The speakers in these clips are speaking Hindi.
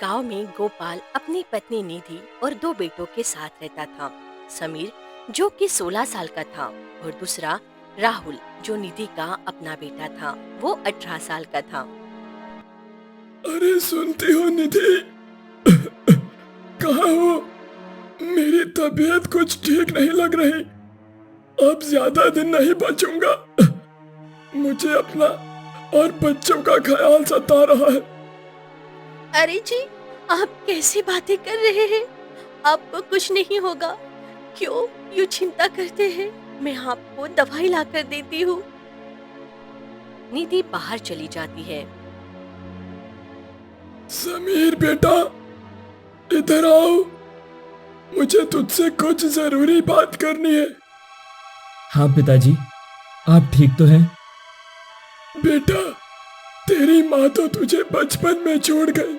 गांव में गोपाल अपनी पत्नी निधि और दो बेटों के साथ रहता था। समीर जो कि 16 साल का था और दूसरा राहुल जो निधि का अपना बेटा था, वो 18 साल का था। अरे सुनती हो निधि? कहाँ हो? मेरी तबीयत कुछ ठीक नहीं लग रही। अब ज्यादा दिन नहीं बचूंगा। मुझे अपना और बच्चों का ख्याल सता रहा है। अरे जी, आप कैसी बातें कर रहे हैं? आपको कुछ नहीं होगा। क्यों यूं चिंता करते हैं? मैं आपको दवाई ला कर देती हूँ। निधि बाहर चली जाती है। समीर बेटा, इधर आओ। मुझे तुझसे कुछ जरूरी बात करनी है। हाँ पिताजी, आप ठीक तो हैं? बेटा, तेरी माँ तो तुझे बचपन में छोड़ गई।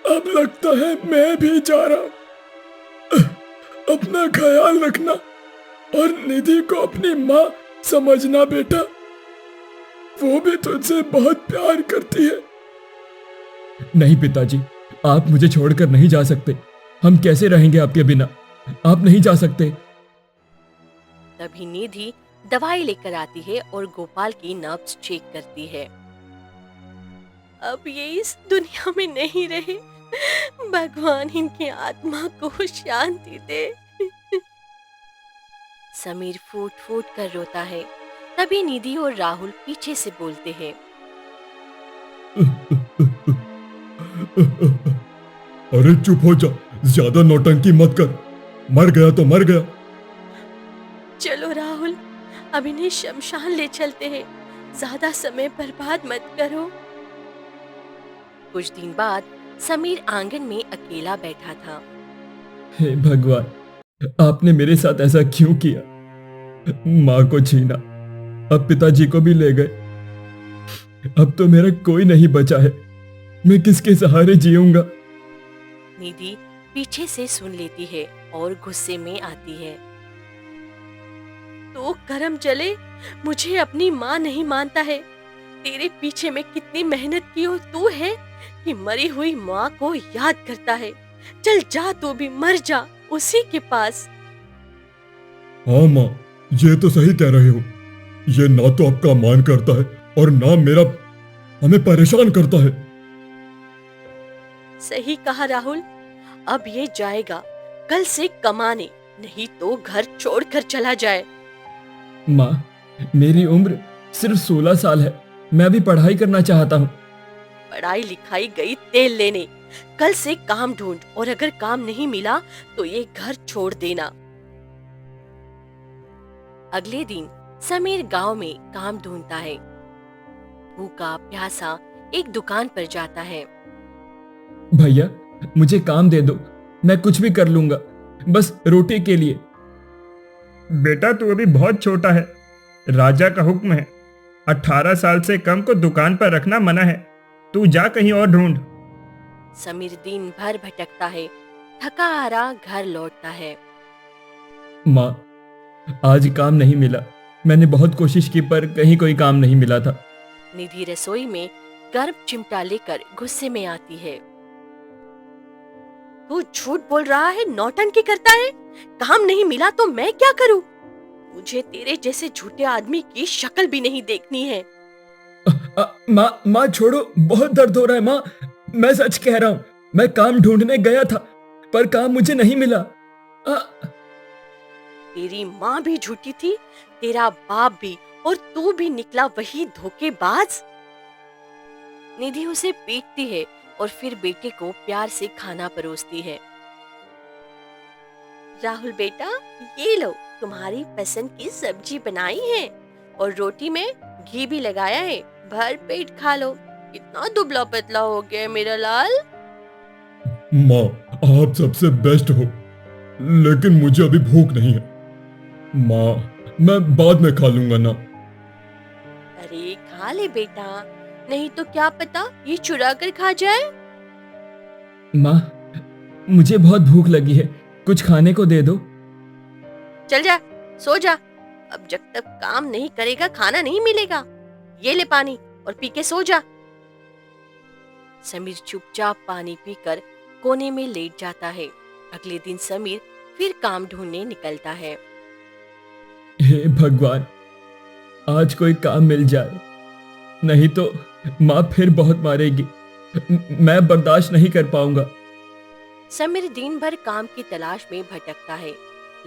अब लगता है मैं भी जा रहा हूँ। अपना ख्याल रखना और निधि को अपनी माँ समझना बेटा। वो भी तुझसे बहुत प्यार करती है। नहीं पिताजी, आप मुझे छोड़कर नहीं जा सकते। हम कैसे रहेंगे आपके बिना? आप नहीं जा सकते। तभी निधि दवाई लेकर आती है और गोपाल की नब्ज चेक करती है। अब ये इस दुनिया में नहीं रहे। भगवान इनकी आत्मा को शांति दे। समीर फूट फूट कर रोता है। तभी निधि और राहुल पीछे से बोलते हैं। अरे चुप हो जा, ज्यादा नौटंकी मत कर। मर गया तो मर गया। चलो राहुल, अब इन्हें शमशान ले चलते हैं। ज्यादा समय बर्बाद मत करो। कुछ दिन बाद समीर आंगन में अकेला बैठा था। हे भगवान, आपने मेरे साथ ऐसा क्यों किया? माँ को छीना, अब पिताजी को भी ले गए। अब तो मेरा कोई नहीं बचा है। मैं किसके सहारे जीऊंगा? निधि पीछे से सुन लेती है और गुस्से में आती है। तो करम चले, मुझे अपनी माँ नहीं मानता है। तेरे पीछे मैं कितनी मेहनत की हो तू है कि मरी हुई माँ को याद करता है। चल जा, तू भी मर जा उसी के पास। हाँ माँ, ये तो सही कह रहे हो। ये ना तो आपका मान करता है और ना मेरा हमें परेशान करता है। सही कहा राहुल। अब ये जाएगा कल से कमाने, नहीं तो घर छोड़कर चला जाए। माँ, मेरी उम्र सिर्फ 16 साल है। मैं भी पढ़ाई करना चाहता हूँ। पढ़ाई लिखाई गई तेल लेने। कल से काम ढूंढ और अगर काम नहीं मिला तो ये घर छोड़ देना। अगले दिन समीर गांव में काम ढूंढता है। भूखा प्यासा एक दुकान पर जाता है। भैया, मुझे काम दे दो। मैं कुछ भी कर लूंगा, बस रोटी के लिए। बेटा, तू अभी बहुत छोटा है। राजा का हुक्म है, 18 साल से कम को दुकान पर रखना मना है। तू जा कहीं और ढूंढ। समीर दिन भर भटकता है, थका हारा घर लौटता है। माँ, आज काम नहीं मिला। मैंने बहुत कोशिश की पर कहीं कोई काम नहीं मिला था। निधि रसोई में गर्म चिमटा लेकर गुस्से में आती है। तू झूठ बोल रहा है, नौटंकी करता है। काम नहीं मिला तो मैं क्या करूं? मुझे तेरे जैसे झूठे आदमी की शक्ल भी नहीं देखनी है। माँ छोड़ो, बहुत दर्द हो रहा है। माँ, मैं सच कह रहा हूँ। मैं काम ढूंढने गया था पर काम मुझे नहीं मिला। तेरी माँ भी झूठी थी, तेरा बाप भी, और तू भी निकला वही धोखेबाज। निधि उसे पीटती है और फिर बेटे को प्यार से खाना परोसती है। राहुल बेटा, ये लो, तुम्हारी पसंद की सब्जी बनाई है और रोटी में घी भी लगाया है। भर पेट खा लो। कितना दुबला पतला हो गया है मेरा लाल। माँ, आप सबसे बेस्ट हो, लेकिन मुझे अभी भूख नहीं है। माँ, मैं बाद में खा लूंगा ना। अरे खा ले बेटा, नहीं तो क्या पता ये चुरा कर खा जाए। माँ, मुझे बहुत भूख लगी है, कुछ खाने को दे दो। चल जा, सो जा। अब जब तक काम नहीं करेगा खाना नहीं मिलेगा। ये ले पानी और पी के सो जा। समीर चुपचाप पानी पीकर कोने में लेट जाता है। अगले दिन समीर फिर काम ढूंढने निकलता है। हे भगवान, आज कोई काम मिल जाए, नहीं तो माँ फिर बहुत मारेगी। मैं बर्दाश्त नहीं कर पाऊंगा। समीर दिन भर काम की तलाश में भटकता है,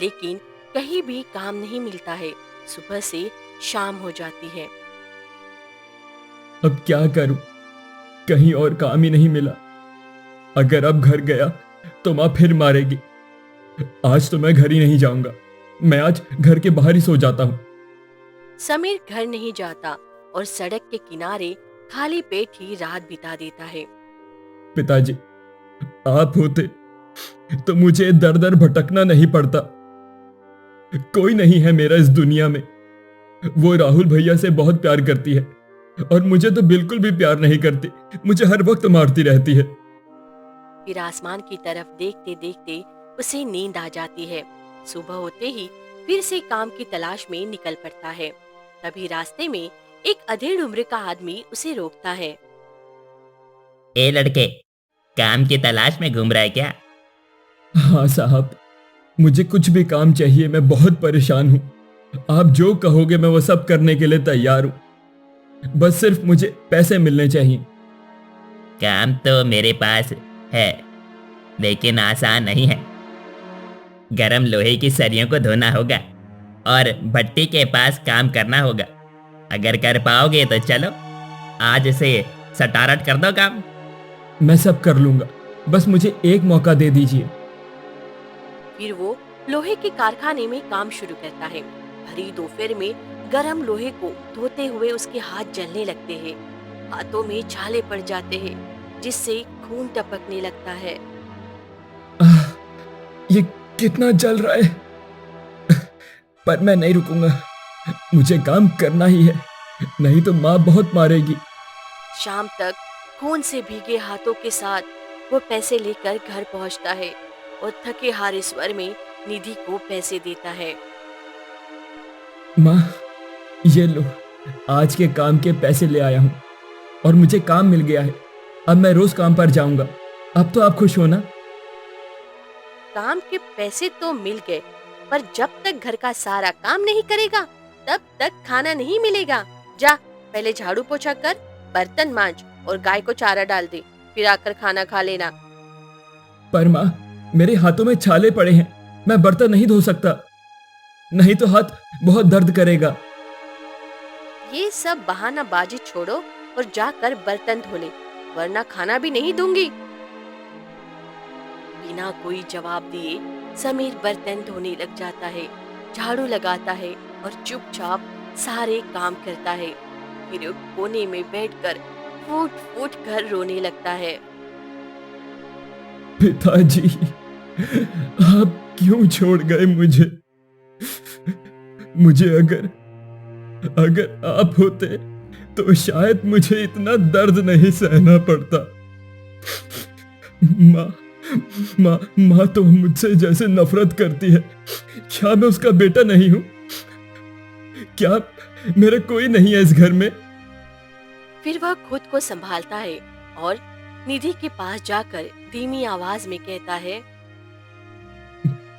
लेकिन कहीं भी काम नहीं मिलता है। सुबह से शाम हो जाती है। अब क्या करूं? कहीं और काम ही नहीं मिला। अगर अब घर गया तो माँ फिर मारेगी। आज तो मैं घर ही नहीं जाऊंगा। मैं आज घर के बाहर ही सो जाता हूँ। समीर घर नहीं जाता और सड़क के किनारे खाली पेट ही रात बिता देता है। पिताजी, आप होते तो मुझे दर दर भटकना नहीं पड़ता। कोई नहीं है मेरा इस दुनिया में। वो राहुल भैया से बहुत प्यार करती है और मुझे तो बिल्कुल भी प्यार नहीं करती। मुझे हर वक्त मारती रहती है। फिर आसमान की तरफ देखते देखते उसे नींद आ जाती है। सुबह होते ही फिर से काम की तलाश में निकल पड़ता है। तभी रास्ते में एक अधेड़ उम्र का आदमी उसे रोकता है। ए लड़के, काम की तलाश में घूम रहा है क्या? हाँ साहब, मुझे कुछ भी काम चाहिए। मैं बहुत परेशान हूँ। आप जो कहोगे मैं वो सब करने के लिए तैयार हूँ। बस सिर्फ मुझे पैसे मिलने चाहिए। काम तो मेरे पास है, लेकिन आसान नहीं है। गरम लोहे की सरियों को धोना होगा और भट्टी के पास काम करना होगा। अगर कर पाओगे तो चलो, आज से सटारट कर दो काम। मैं सब कर लूंगा, बस मुझे एक मौका दे दीजिए। फिर वो लोहे के कारखाने में काम शुरू करता है। भरी दोपहर में गरम लोहे को धोते हुए उसके हाथ जलने लगते हैं। हाथों में छाले पड़ जाते हैं, जिससे खून टपकने लगता है। ये कितना जल रहा है, पर मैं नहीं रुकूंगा। मुझे काम करना ही है, नहीं तो माँ बहुत मारेगी। शाम तक खून से भीगे हाथों के साथ वो पैसे लेकर घर पहुंचता है और थके हारे स्वर में निधि को पैसे देता है। माँ, ये लो, आज के काम के पैसे ले आया हूँ और मुझे काम मिल गया है। अब मैं रोज काम पर जाऊंगा। अब तो आप खुश हो ना? काम के पैसे तो मिल गए, पर जब तक घर का सारा काम नहीं करेगा तब तक खाना नहीं मिलेगा। जा, पहले झाड़ू पोछा कर, बर्तन मांज और गाय को चारा डाल दे, फिर आकर खाना खा लेना। पर माँ, मेरे हाथों में छाले पड़े हैं। मैं बर्तन नहीं धो सकता, नहीं तो हाथ बहुत दर्द करेगा। ये सब बहानाबाजी छोड़ो और जाकर बर्तन धो ले, वरना खाना भी नहीं दूंगी। बिना कोई जवाब दिए समीर बर्तन धोने लग जाता है, झाड़ू लगाता है और चुपचाप सारे काम करता है। फिर कोने में बैठकर फूट फूट कर रोने लगता है। पिताजी, आप क्यों छोड़ गए मुझे? मुझे अगर आप होते तो शायद मुझे इतना दर्द नहीं सहना पड़ता। माँ तो मुझसे जैसे नफरत करती है। क्या मैं उसका बेटा नहीं हूं? क्या मेरा कोई नहीं है इस घर में? फिर वह खुद को संभालता है और निधि के पास जाकर धीमी आवाज में कहता है।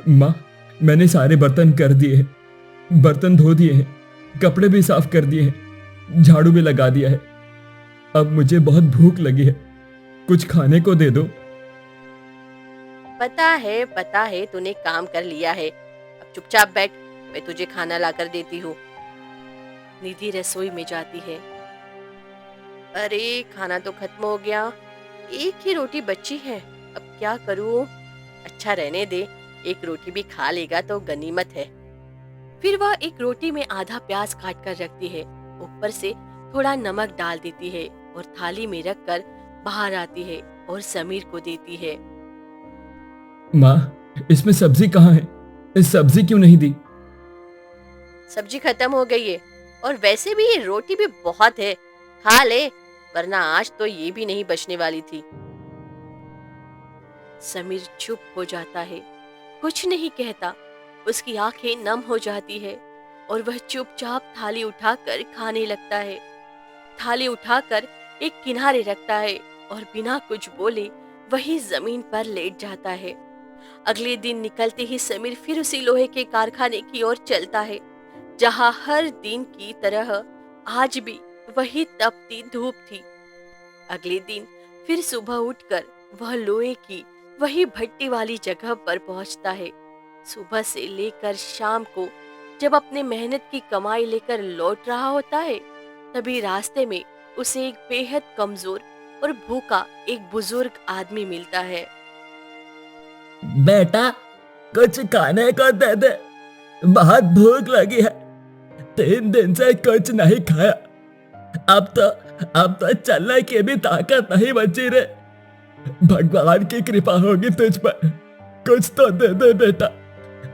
माँ, मैंने सारे बर्तन कर दिए हैं, बर्तन धो दिए हैं, कपड़े भी साफ कर दिए हैं, झाड़ू भी लगा दिया है। अब मुझे बहुत भूख लगी है, कुछ खाने को दे दो। पता है तूने काम कर लिया है, अब चुपचाप बैठ, मैं तुझे खाना लाकर देती हूँ। निधि रसोई में जाती है। अरे खाना तो खत्म हो गया, एक ही रोटी बची है, अब क्या करूँ? अच्छा रहने दे, एक रोटी भी खा लेगा तो गनीमत है। फिर वह एक रोटी में आधा प्याज काट कर रखती है, ऊपर से थोड़ा नमक डाल देती है और थाली में रखकर बाहर आती है और समीर को देती है। माँ, इसमें सब्जी कहाँ है? इस सब्जी क्यों नहीं दी? सब्जी खत्म हो गई है और वैसे भी ये रोटी भी बहुत है, खा ले, वरना आज तो ये भी नहीं बचने वाली थी। समीर चुप हो जाता है, कुछ नहीं कहता। उसकी आंखें नम हो जाती है और वह चुपचाप थाली उठाकर खाने लगता है। थाली उठाकर एक किनारे रखता है और बिना कुछ बोले वही जमीन पर लेट जाता है। अगले दिन निकलते ही समीर फिर उसी लोहे के कारखाने की ओर चलता है, जहां हर दिन की तरह आज भी वही तपती धूप थी। अगले दिन फिर सुबह उठकर वह लोहे की वही भट्टी वाली जगह पर पहुंचता है। सुबह से लेकर शाम को जब अपने मेहनत की कमाई लेकर लौट रहा होता है, तभी रास्ते में उसे एक बेहद कमजोर और भूखा एक बुजुर्ग आदमी मिलता है। बेटा, कुछ खाने को दे दे, बहुत भूख लगी है। 3 दिन से कुछ नहीं खाया। अब तो चलने की भी ताकत नहीं बची रे। भगवान की कृपा होगी तुझ पर। कुछ तो दे दे बेटा,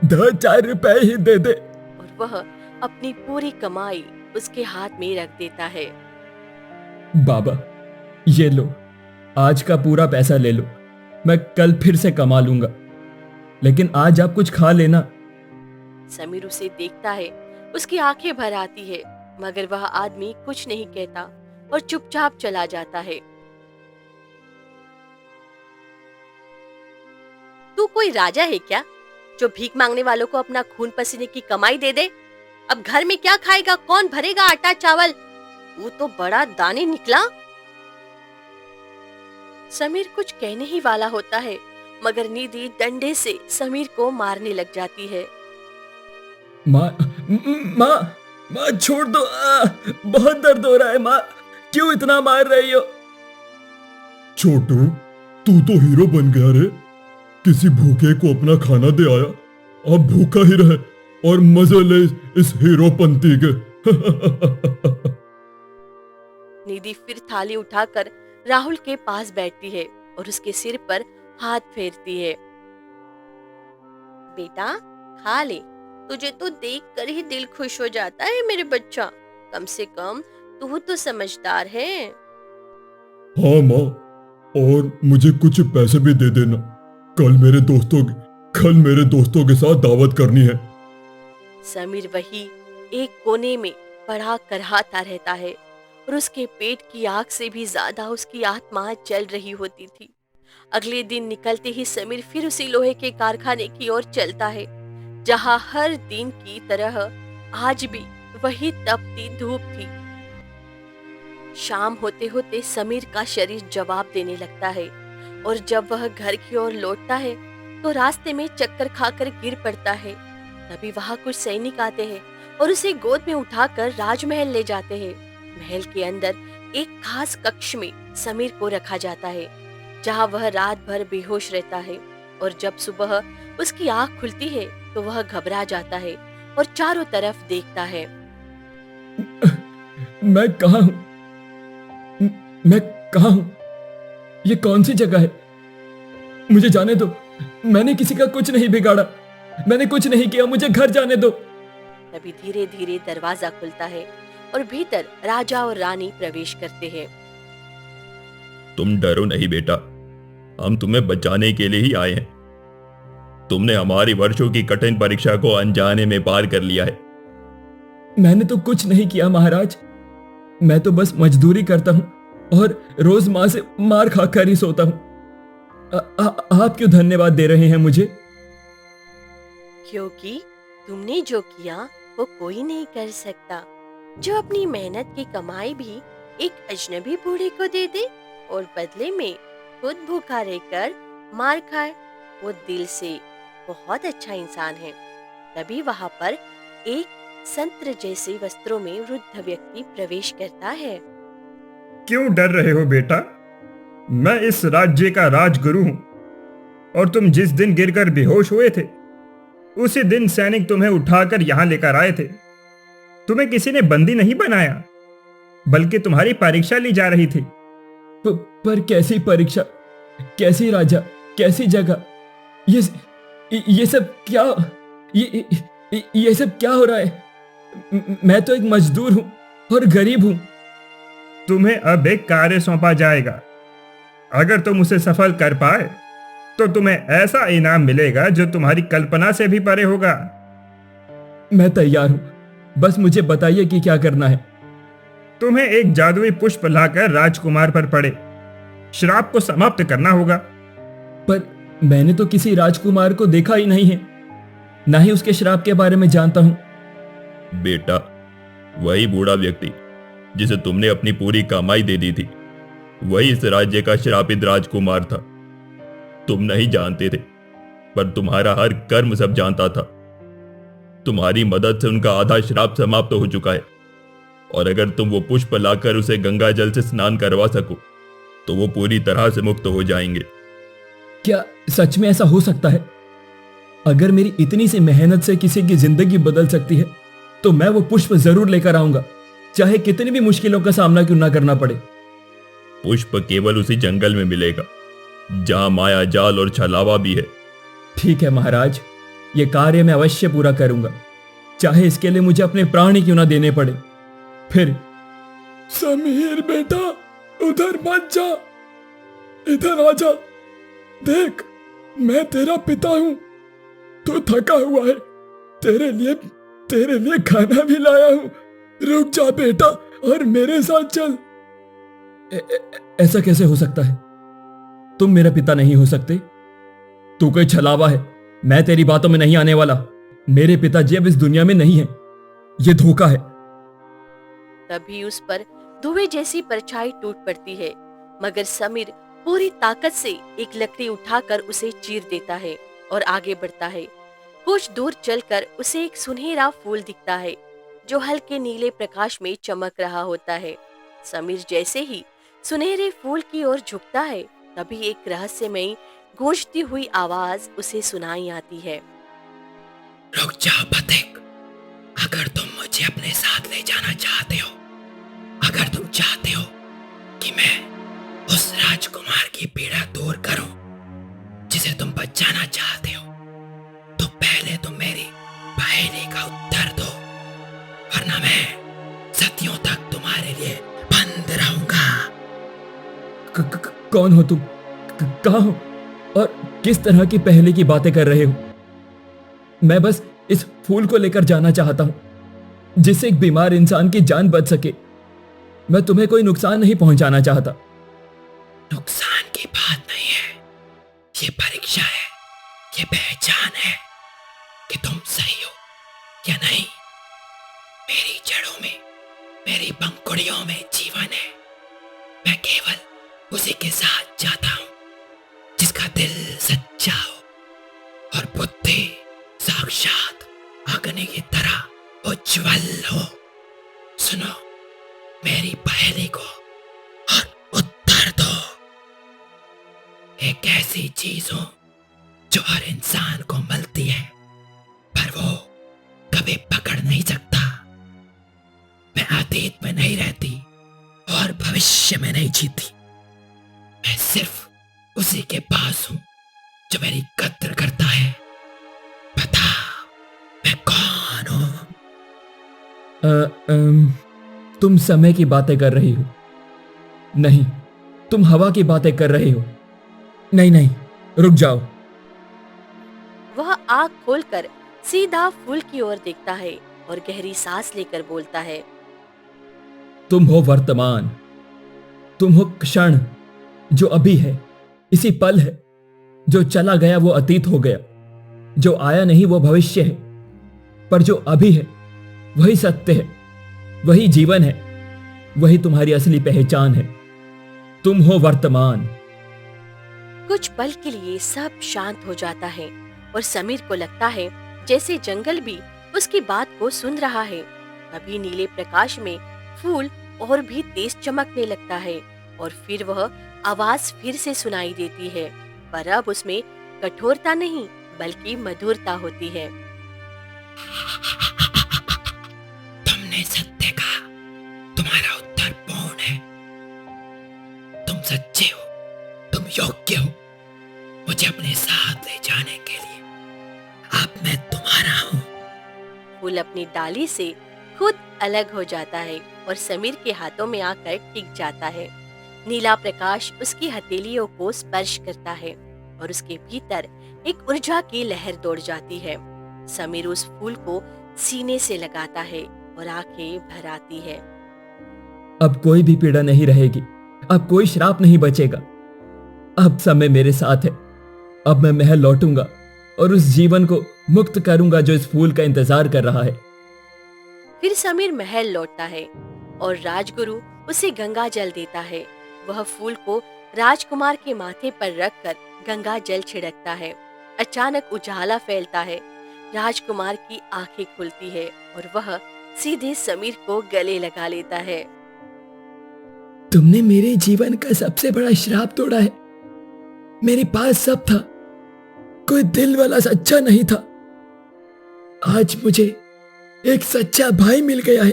2-4 रुपए ही दे दे। और वह अपनी पूरी कमाई उसके हाथ में रख देता है। बाबा, ये लो, आज का पूरा पैसा ले लो। मैं कल फिर से कमा लूंगा, लेकिन आज आप कुछ खा लेना। समीर उसे देखता है, उसकी आंखें भर आती है, मगर वह आदमी कुछ नहीं कहता और चुपचाप चला जाता है। तू कोई राजा है क्या, जो भीख मांगने वालों को अपना खून पसीने की कमाई दे दे? अब घर में क्या खाएगा, कौन भरेगा आटा चावल? तू तो बड़ा दानी निकला। समीर कुछ कहने ही वाला होता है, मगर निधि डंडे से समीर को मारने लग जाती है। माँ, माँ, माँ छोड़ दो। बहुत दर्द हो रहा है माँ, क्यों इतना मार रही हो? छोटू, तू तो हीरो बन गया रे। किसी भूखे को अपना खाना दे आया। अब भूखा ही रहे और मजे ले इस हीरोपंती के। निधि फिर थाली उठाकर राहुल के पास बैठती है और उसके सिर पर हाथ फेरती है। बेटा, खा ले, तुझे तो देखकर ही दिल खुश हो जाता है मेरे बच्चा। कम से कम तू तो समझदार है। हाँ माँ, और मुझे कुछ पैसे भी दे देना। कल मेरे दोस्तों के साथ दावत करनी है। समीर वही एक कोने में पड़ा करहाता रहता है और उसके पेट की आग से भी ज्यादा उसकी आत्मा जल रही होती थी। अगले दिन निकलते ही समीर फिर उसी लोहे के कारखाने की ओर चलता है, जहां हर दिन की तरह आज भी वही तपती धूप थी। शाम होते होते समीर का शरीर जवाब देने लगता है और जब वह घर की ओर लौटता है तो रास्ते में चक्कर खाकर गिर पड़ता है। तभी वहां कुछ सैनिक आते हैं और उसे गोद में उठाकर राजमहल ले जाते हैं। महल के अंदर एक खास कक्ष में समीर को रखा जाता है, जहां वह रात भर बेहोश रहता है और जब सुबह उसकी आंख खुलती है तो वह घबरा जाता है और चारों तरफ देखता है। मैं कहाँ हूँ? मैं कहाँ हूँ? ये कौन सी जगह है? मुझे जाने दो। मैंने किसी का कुछ नहीं बिगाड़ा। मैंने कुछ नहीं किया, मुझे घर जाने दो। तभी धीरे धीरे दरवाजा खुलता है और भीतर राजा और रानी प्रवेश करते हैं। तुम डरो नहीं बेटा, हम तुम्हें बचाने के लिए ही आए हैं। तुमने हमारी वर्षों की कठिन परीक्षा को अनजाने में पार कर लिया है। मैंने तो कुछ नहीं किया महाराज। मैं तो बस मजदूरी करता हूँ और रोज माँ से मार खाकर ही सोता हूँ। आप क्यों धन्यवाद दे रहे हैं मुझे? क्योंकि तुमने जो किया वो कोई नहीं कर सकता। जो अपनी मेहनत की कमाई भी एक अजनबी बूढ़े को दे दे और बदले में खुद भूखा रहकर मार खाए, वो दिल से बहुत अच्छा इंसान है। तभी वहां पर एक संत्र जैसे वस्त्रों में वृद्ध व्यक्ति प्रवेश करता है। क्यों डर रहे हो बेटा? मैं इस राज्य का राजगुरु हूं और तुम जिस दिन गिरकर बेहोश हुए थे उसी दिन सैनिक तुम्हें उठाकर यहां लेकर आए थे। तुम्हें किसी ने बंदी नहीं बनाया, बल्कि तुम्हारी परीक्षा ली जा रही थी। पर कैसी परीक्षा? कैसी राजा? कैसी जगह? ये सब क्या? ये सब क्या हो रहा है? मैं तो एक मजदूर हूं और गरीब हूं। तुम्हें अब एक कार्य सौंपा जाएगा। अगर तुम उसे सफल कर पाए तो तुम्हें ऐसा इनाम मिलेगा जो तुम्हारी कल्पना से भी परे होगा। मैं तैयार हूं, बस मुझे बताइए कि क्या करना है। तुम्हें एक जादुई पुष्प लाकर राजकुमार पर पड़े। श्राप को समाप्त करना होगा। पर मैंने तो किसी राजकुमार को देखा ही नहीं है, ना ही उसके श्राप के बारे में जानता हूं। बेटा, वही बूढ़ा व्यक्ति जिसे तुमने अपनी पूरी कमाई दे दी थी, वही इस राज्य का श्रापित राजकुमार था। तुम नहीं जानते थे, पर तुम्हारा हर कर्म सब जानता था। तुम्हारी मदद से उनका आधा श्राप समाप्त हो चुका है, और अगर तुम वो पुष्प लाकर उसे गंगा जल से स्नान करवा सको तो वो पूरी तरह से मुक्त हो जाएंगे। क्या सच में ऐसा हो सकता है? अगर मेरी इतनी सी मेहनत से किसी की जिंदगी बदल सकती है तो मैं वो पुष्प जरूर लेकर आऊंगा, चाहे कितनी भी मुश्किलों का सामना क्यों ना करना पड़े। पुष्प केवल उसी जंगल में मिलेगा जहां माया जाल और छलावा भी है। ठीक है महाराज, ये कार्य मैं अवश्य पूरा करूंगा, चाहे इसके लिए मुझे अपने प्राण ही क्यों ना देने पड़े। फिर समीर बेटा, उधर मत जा, इधर आ जा। देख, मैं तेरा पिता हूं, तू थका हुआ है, तेरे लिए खाना भी लाया हूं। रुक जा बेटा और मेरे साथ चल। ऐसा कैसे हो सकता है? तुम मेरा पिता नहीं हो सकते। तू कोई छलावा है, मैं तेरी बातों में नहीं आने वाला। मेरे पिताजी अब इस दुनिया में नहीं है, ये धोखा है। तभी उस पर धुएं जैसी परछाई टूट पड़ती है, मगर समीर पूरी ताकत से एक लकड़ी उठाकर उसे चीर देता है और आगे बढ़ता है। कुछ दूर चलकर उसे एक सुनहरा फूल दिखता है जो हल्के नीले प्रकाश में चमक रहा होता है। समीर जैसे ही सुनहरे फूल की ओर झुकता है, तभी एक रहस्यमयी गूंजती हुई आवाज उसे सुनाई आती है। रुक जाओ पथिक, अगर तुम मुझे अपने साथ ले जाना चाहते हो, अगर तुम चाहते हो कि मैं उस राजकुमार की पीड़ा दूर करूं जिसे तुम बचाना चाहते हो, तो पहले तुम मेरी पहेली का उत्तर दो, वरना मैं सदियों तक तुम्हारे लिए बंद रहूंगा। कौन हो तुम? कहाँ हो और किस तरह की पहेली की बातें कर रहे हो? मैं बस इस फूल को लेकर जाना चाहता हूं जिससे एक बीमार इंसान की जान बच सके। मैं तुम्हें कोई नुकसान नहीं पहुंचाना चाहता। नुकसान की बात नहीं है, ये परीक्षा है, ये पहचान है कि तुम सही हो या नहीं। मेरी जड़ों में, मेरी पंखुड़ियों में जीवन है। मैं केवल उसी के साथ जाता हूं जिसका दिल सच्चा हो और बुद्धि साक्षात अग्नि की तरह उज्जवल हो। सुनो मेरी पहेली को और उत्तर दो। एक ऐसी चीज हो जो हर इंसान को मिलती है, पर वो कभी पकड़ नहीं सकता। मैं अतीत में नहीं रहती और भविष्य में नहीं जीती। मैं सिर्फ उसी के पास हूं जो मेरी कद्र करता है। बता मैं कौन हूं? तुम समय की बातें कर रही हो। नहीं, तुम हवा की बातें कर रही हो। नहीं नहीं, रुक जाओ। वह आँख खोलकर सीधा फूल की ओर देखता है और गहरी सांस लेकर बोलता है। तुम हो वर्तमान, तुम हो क्षण जो अभी है, इसी पल है। जो चला गया वो अतीत हो गया, जो आया नहीं वो भविष्य है, पर जो अभी है वही सत्य है, वही जीवन है, वही तुम्हारी असली पहचान है। तुम हो वर्तमान। कुछ पल के लिए सब शांत हो जाता है और समीर को लगता है जैसे जंगल भी उसकी बात को सुन रहा है। तभी नीले प्रकाश में फूल और भी तेज चमकने लगता है और फिर वह आवाज फिर से सुनाई देती है, पर अब उसमें कठोरता नहीं बल्कि मधुरता होती है। तुमने सत्य कहा, तुम्हारा उत्तर पूर्ण है। तुम सच्चे हो, तुम योग्य हो मुझे अपने साथ ले जाने के लिए। अब मैं तुम्हारा हूं। फूल अपनी डाली से खुद अलग हो जाता है और समीर के हाथों में आकर टिक जाता है। नीला प्रकाश उसकी हथेलियों को स्पर्श करता है और उसके भीतर एक ऊर्जा की लहर दौड़ जाती है। समीर उस फूल को सीने से लगाता है और आंखें भर आती है। अब कोई भी पीड़ा नहीं रहेगी, अब कोई श्राप नहीं बचेगा। अब समय मेरे साथ है। अब मैं महल लौटूंगा और उस जीवन को मुक्त करूंगा जो इस फूल का इंतजार कर रहा है। फिर समीर महल लौटता है और राजगुरु उसे गंगा जल देता है। वह फूल को राजकुमार के माथे पर रखकर गंगा जल छिड़कता है। अचानक उजाला फैलता है। राजकुमार की आंखें खुलती है और वह सीधे समीर को गले लगा लेता है। तुमने मेरे जीवन का सबसे बड़ा श्राप तोड़ा है। मेरे पास सब था, कोई दिल वाला सच्चा नहीं था। आज मुझे एक सच्चा भाई मिल गया है।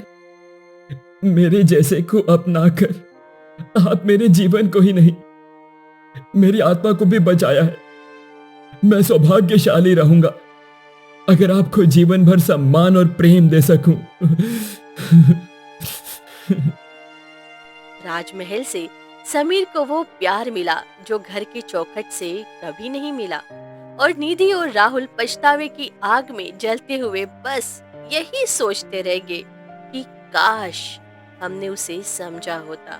मेरे जैसे को अपनाकर आप मेरे जीवन को ही नहीं, मेरी आत्मा को भी बचाया है। मैं सौभाग्यशाली रहूंगा अगर आपको जीवन भर सम्मान और प्रेम दे सकूं। राजमहल से समीर को वो प्यार मिला जो घर के चौखट से कभी नहीं मिला। और निधि और राहुल पछतावे की आग में जलते हुए बस यही सोचते रह गए कि काश हमने उसे समझा होता।